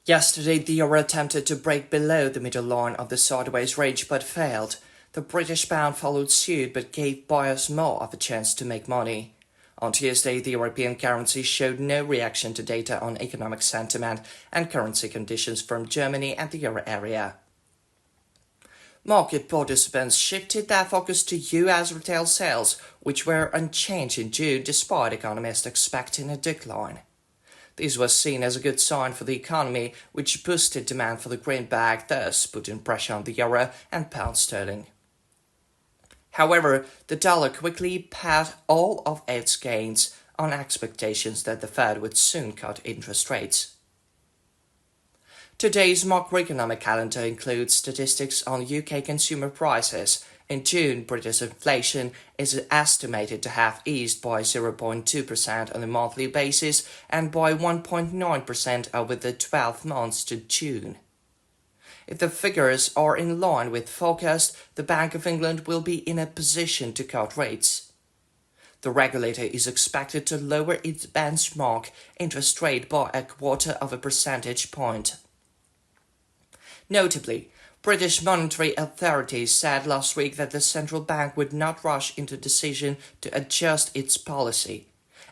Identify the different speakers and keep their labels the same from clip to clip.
Speaker 1: Yesterday, the euro attempted to break below the middle line of the sideways range but failed. The British pound followed suit but gave buyers more of a chance to make money. On Tuesday, the European currency showed no reaction to data on economic sentiment and currency conditions from Germany and the euro area. Market participants shifted their focus to US retail sales, which were unchanged in June despite economists expecting a decline. This was seen as a good sign for the economy, which boosted demand for the greenback, thus putting pressure on the euro and pound sterling. However, the dollar quickly pared all of its gains on expectations that the Fed would soon cut interest rates. Today's macroeconomic calendar includes statistics on UK consumer prices. In June, British inflation is estimated to have eased by 0.2% on a monthly basis and by 1.9% over the 12 months to June. If the figures are in line with forecast, the Bank of England will be in a position to cut rates. The regulator is expected to lower its benchmark interest rate by 0.25 percentage point. Notably, British monetary authorities said last week that the central bank would not rush into a decision to adjust its policy.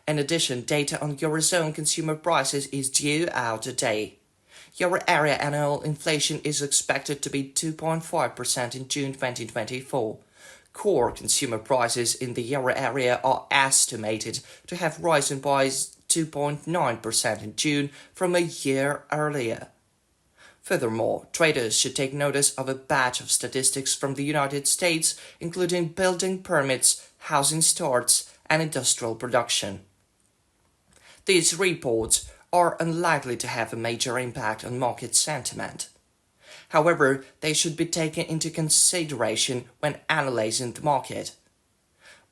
Speaker 1: In addition, data on Eurozone consumer prices is due out today. Euro area annual inflation is expected to be 2.5% in June 2024. Core consumer prices in the euro area are estimated to have risen by 2.9% in June from a year earlier. Furthermore, traders should take notice of a batch of statistics from the United States, including building permits, housing starts, and industrial production. These reports are unlikely to have a major impact on market sentiment. However, they should be taken into consideration when analyzing the market.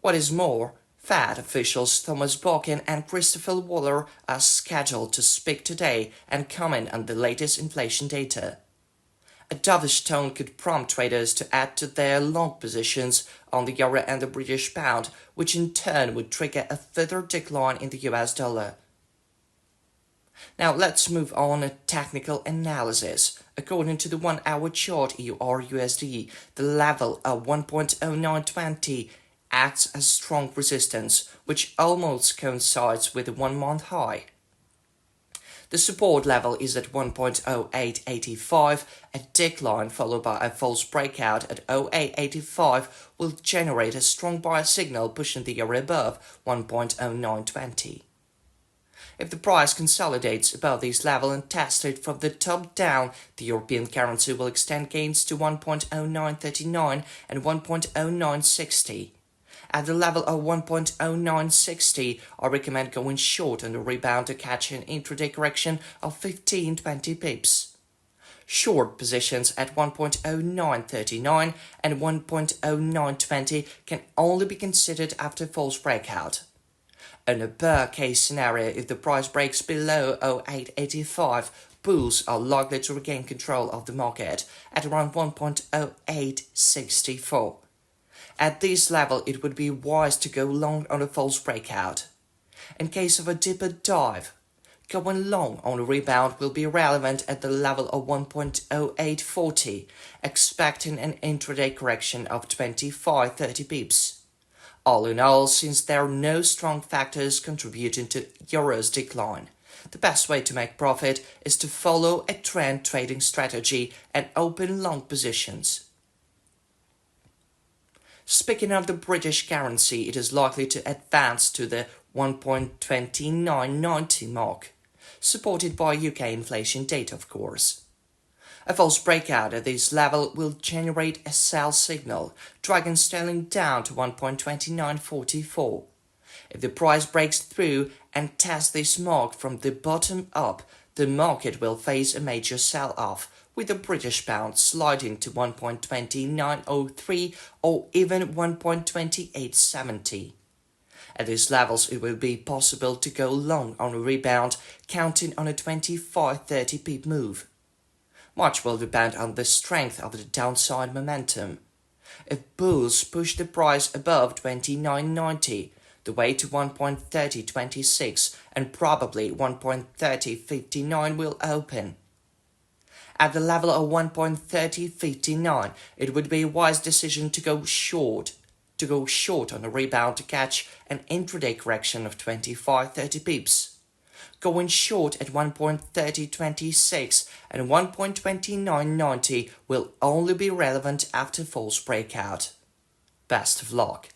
Speaker 1: What is more, Fed officials Thomas Balkin and Christopher Waller are scheduled to speak today and comment on the latest inflation data. A dovish tone could prompt traders to add to their long positions on the euro and the British pound, which in turn would trigger a further decline in the US dollar. Now let's move on to technical analysis. According to the 1-hour chart EUR USD, the level of 1.0920 acts as strong resistance, which almost coincides with the 1-month high. The support level is at 1.0885. A decline followed by a false breakout at 0.885 will generate a strong buy signal pushing the euro above 1.0920. If the price consolidates above this level and tests it from the top down, the European currency will extend gains to 1.0939 and 1.0960. At the level of 1.0960, I recommend going short on the rebound to catch an intraday correction of 15-20 pips. Short positions at 1.0939 and 1.0920 can only be considered after false breakout. In a bear case scenario, if the price breaks below 0.885, bulls are likely to regain control of the market at around 1.0864. At this level, it would be wise to go long on a false breakout. In case of a deeper dive, going long on a rebound will be relevant at the level of 1.0840, expecting an intraday correction of 25-30 pips. All in all, since there are no strong factors contributing to euro's decline, the best way to make profit is to follow a trend trading strategy and open long positions. Speaking of the British currency, it is likely to advance to the 1.2990 mark, supported by UK inflation data, of course. A false breakout at this level will generate a sell signal, dragging sterling down to 1.2944. If the price breaks through and tests this mark from the bottom up, the market will face a major sell-off, with the British pound sliding to 1.2903 or even 1.2870. At these levels, it will be possible to go long on a rebound, counting on a 25-30 pip move. Much will depend on the strength of the downside momentum. If bulls push the price above 29.90, the way to 1.3026 and probably 1.3059 will open. At the level of 1.3059, it would be a wise decision to go short on a rebound to catch an intraday correction of 25-30 pips. Going short at 1.3026 and 1.2990 will only be relevant after false breakout. Best of luck.